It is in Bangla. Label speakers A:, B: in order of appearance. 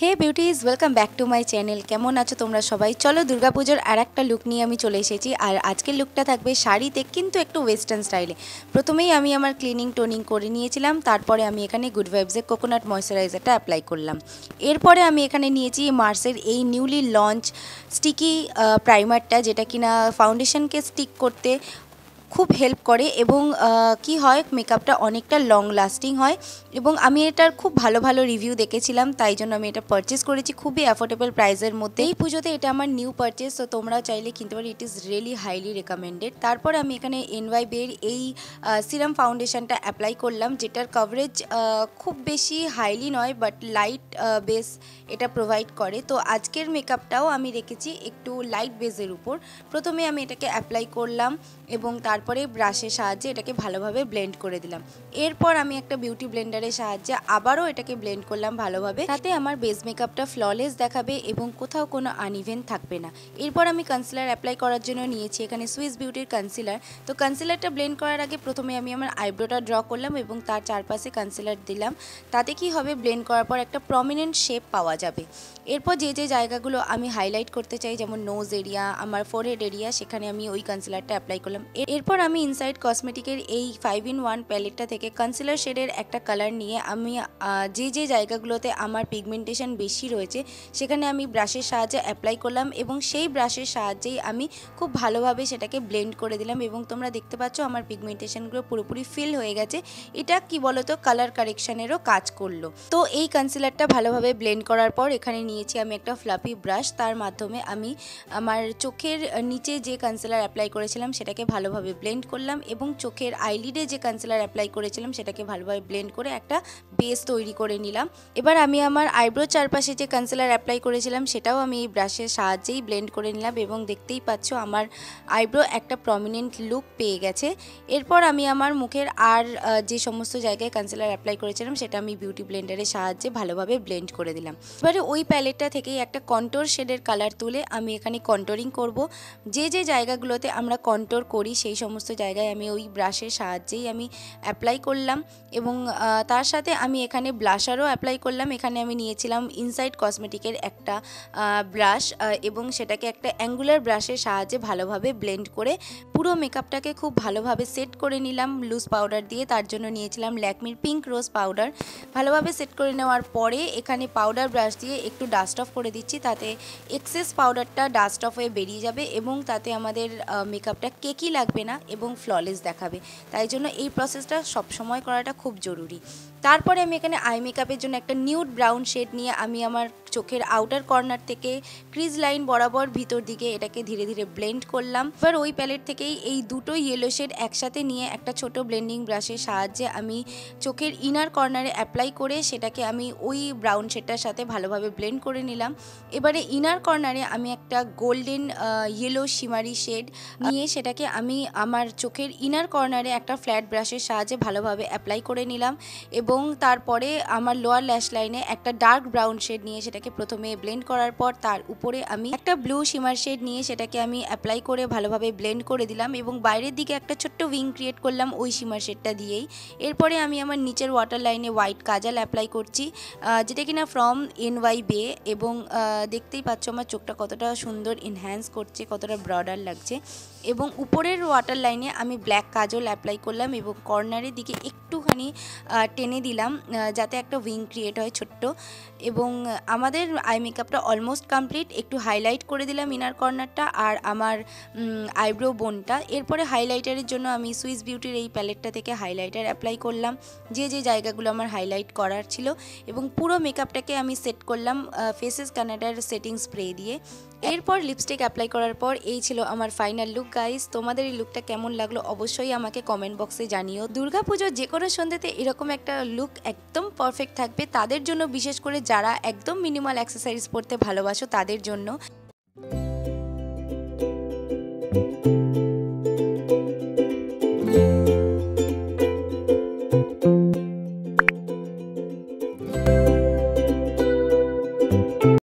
A: Hey beauties welcome back to my channel. কেমন আছো তোমরা সবাই? চলো দুর্গাপুজোর আর একটা লুক নিয়ে আমি চলে এসেছি। আর আজকের লুকটা থাকবে শাড়িতে, কিন্তু একটু ওয়েস্টার্ন স্টাইলে। প্রথমেই আমি আমার ক্লিনিং টোনিং করে নিয়েছিলাম, তারপরে আমি এখানে গুড ভাইবসের কোকোনাট ময়শ্চারাইজারটা অ্যাপ্লাই করলাম। এরপরে আমি এখানে নিয়েছি মার্সের এই নিউলি লঞ্চ স্টিকি প্রাইমারটা, যেটা কিনা ফাউন্ডেশনকে স্টিক করতে খুব হেল্প করে এবং কি হয়, মেকআপটা অনেকটা লং লাস্টিং হয়। এবং আমি এটার খুব ভালো ভালো রিভিউ দেখেছিলাম, তাই জন্য আমি এটা পারচেস করেছি খুবই অ্যাফোর্ডেবল প্রাইসের মধ্যে। এই পুজোতে এটা আমার নিউ পারচেস, তো তোমরাও চাইলে কিনতে পারো। It is really highly recommended. তারপর আমি এখানে এনওয়াইবের এই সিরাম ফাউন্ডেশনটা অ্যাপ্লাই করলাম, যেটার কভারেজ খুব বেশি হাইলি নয়, বাট লাইট বেস এটা প্রোভাইড করে। তো আজকের মেকআপটাও আমি রেখেছি একটু লাইট বেসের উপর। প্রথমে আমি এটাকে অ্যাপ্লাই করলাম এবং তারপরে ব্রাশের সাহায্যে এটাকে ভালোভাবে ব্লেন্ড করে দিলাম। এরপর আমি একটা বিউটি ব্লেন্ডারের সাহায্যে আবারও এটাকে ব্লেন্ড করলাম ভালোভাবে, তাতে আমার বেস মেকআপটা ফ্ললেস দেখাবে এবং কোথাও কোনো আনইভেন থাকবে না। এরপর আমি কনসিলার অ্যাপ্লাই করার জন্য নিয়েছি এখানে সুইস বিউটির কনসিলার। তো কনসিলারটা ব্লেন্ড করার আগে প্রথমে আমি আমার আইব্রোটা ড্র করলাম এবং তার চারপাশে কনসিলার দিলাম। তাতে কি হবে, ব্লেন্ড করার পর একটা প্রমিনেন্ট শেপ পাওয়া যাবে। এরপর যে যে জায়গাগুলো আমি হাইলাইট করতে চাই, যেমন নোজ এরিয়া, আমার ফোরহেড এরিয়া, সেখানে আমি ওই কনসিলারটা অ্যাপ্লাই করলাম। এরপর আমি ইনসাইড কসমেটিকের এই 5-in-1 প্যালেটটা থেকে কনসিলার শেডের একটা কালার নিয়ে আমি যে যে জায়গাগুলোতে আমার পিগমেন্টেশন বেশি রয়েছে সেখানে আমি ব্রাশের সাহায্যে অ্যাপ্লাই করলাম এবং সেই ব্রাশের সাহায্যেই আমি খুব ভালোভাবে সেটাকে ব্লেন্ড করে দিলাম। এবং তোমরা দেখতে পাচ্ছ আমার পিগমেন্টেশনগুলো পুরোপুরি ফিল হয়ে গেছে। এটা কি বলতো, কালার কারেকশনেরও কাজ করলো। তো এই কনসিলারটা ভালোভাবে ব্লেন্ড করার পর এখানে নিয়েছি আমি একটা ফ্লাফি ব্রাশ, তার মাধ্যমে আমি আমার চোখের নিচে যে কনসিলার অ্যাপ্লাই করেছিলাম সেটাকে ভালোভাবে ব্লেন্ড করলাম এবং চোখের আইলিডে যে কনসিলার অ্যাপ্লাই করেছিলাম সেটাকে ভালোভাবে ব্লেন্ড করে একটা বেস তৈরি করে নিলাম। এবার আমি আমার আইব্রোর চারপাশে যে কনসিলার অ্যাপ্লাই করেছিলাম সেটাও আমি এই ব্রাশের সাহায্যেই ব্লেন্ড করে নিলাম এবং দেখতেই পাচ্ছ আমার আইব্রো একটা প্রমিনেন্ট লুক পেয়ে গেছে। এরপর আমি আমার মুখের আর যে সমস্ত জায়গায় কনসিলার অ্যাপ্লাই করেছিলাম সেটা আমি বিউটি ব্লেন্ডারের সাহায্যে ভালোভাবে ব্লেন্ড করে দিলাম। এবারে ওই প্যালেটটা থেকেই একটা কন্ট্যুর শেডের কালার তুলে আমি এখানে কন্ট্যুরিং করব। যে যে জায়গাগুলোতে আমরা কন্ট্যুর করি সেই সমস্ত জায়গায় আমি ওই ব্রাশের সাহায্যেই আমি অ্যাপ্লাই করলাম এবং তার সাথে আমি এখানে ব্লাশারও অ্যাপ্লাই করলাম। এখানে আমি নিয়েছিলাম ইনসাইড কসমেটিকের একটা ব্রাশ এবং সেটাকে একটা অ্যাঙ্গুলার ব্রাশের সাহায্যে ভালোভাবে ব্লেন্ড করে পুরো মেকআপটাকে খুব ভালোভাবে সেট করে নিলাম লুজ পাউডার দিয়ে। তার জন্য নিয়েছিলাম ল্যাকমির পিঙ্ক রোজ পাউডার। ভালোভাবে সেট করে নেওয়ার পরে এখানে পাউডার ব্রাশ দিয়ে একটু ডাস্ট অফ করে দিচ্ছি, তাতে এক্সেস পাউডারটা ডাস্ট অফ হয়ে বেরিয়ে যাবে এবং তাতে আমাদের মেকআপটা কেকি লাগবে না এবং ফ্ললেস দেখাবে। তাই জন্য এই প্রসেসটা সবসময় করাটা খুব জরুরি। তারপরে আমি এখানে আই মেকআপের জন্য একটা নিউড ব্রাউন শেড নিয়ে আমি আমার চোখের আউটার কর্নার থেকে ক্রিজ লাইন বরাবর ভিতর দিকে এটাকে ধীরে ধীরে ব্লেন্ড করলাম। এবার ওই প্যালেট থেকেই এই দুটো ইয়েলো শেড একসাথে নিয়ে একটা ছোট ব্লেন্ডিং ব্রাশের সাহায্যে আমি চোখের ইনার কর্নারে অ্যাপ্লাই করে সেটাকে আমি ওই ব্রাউন শেডটার সাথে ভালোভাবে ব্লেন্ড করে নিলাম। এবারে ইনার কর্নারে আমি একটা গোল্ডেন ইয়েলো শিমারি শেড নিয়ে সেটাকে আমি আমার চোখের ইনার কর্নারে একটা ফ্ল্যাট ব্রাশের সাহায্যে ভালোভাবে অ্যাপ্লাই করে নিলাম এবং তারপরে আমার লোয়ার ল্যাশ লাইনে একটা ডার্ক ব্রাউন শেড নিয়ে সেটাকে প্রথমে ব্লেন্ড করার পর তার উপরে আমি একটা ব্লু শিমার শেড নিয়ে সেটাকে আমি অ্যাপ্লাই করে ভালোভাবে ব্লেন্ড করে দিলাম এবং বাইরের দিকে একটা ছোট্ট উইং ক্রিয়েট করলাম ওই শিমার শেডটা দিয়েই। এরপরে আমি আমার নিচের ওয়াটার লাইনে হোয়াইট কাজল অ্যাপ্লাই করছি, যেটা কিনা ফ্রম এনওয়াইবে, এবং দেখতেই পাচ্ছ আমার চোখটা কতটা সুন্দর এনহ্যান্স করছে, কতটা ব্রডার লাগছে। এবং উপরের ওয়াটার লাইনে আমি ব্ল্যাক কাজল অ্যাপ্লাই করলাম এবং কর্নারের দিকে একটুখানি টেনে দিলাম যাতে একটা উইং ক্রিয়েট হয় ছোট্ট। এবং আমাদের আই মেকআপটা অলমোস্ট কমপ্লিট। একটু হাইলাইট করে দিলাম ইনার কর্নারটা আর আমার আইব্রো বোনটা। এরপরে হাইলাইটারের জন্য আমি সুইস বিউটির এই প্যালেটটা থেকে হাইলাইটার অ্যাপ্লাই করলাম যে যে জায়গাগুলো আমার হাইলাইট করার ছিল এবং পুরো মেকআপটাকে আমি সেট করলাম ফেসেস কানাডার সেটিং স্প্রে দিয়ে। এরপর লিপস্টিক অ্যাপ্লাই করার পর এই ছিল আমার ফাইনাল লুক। গাইস, তোমাদের এই লুকটা কেমন লাগলো অবশ্যই আমাকে কমেন্ট বক্সে জানিও। দুর্গাপুজোর যে কোনো সন্ধ্যাতে এরকম একটা লুক একদম পারফেক্ট থাকবে তাদের জন্য, বিশেষ করে যারা একদম মিনিমাল অ্যাক্সেসরিজ পরতে ভালোবাসো তাদের জন্য।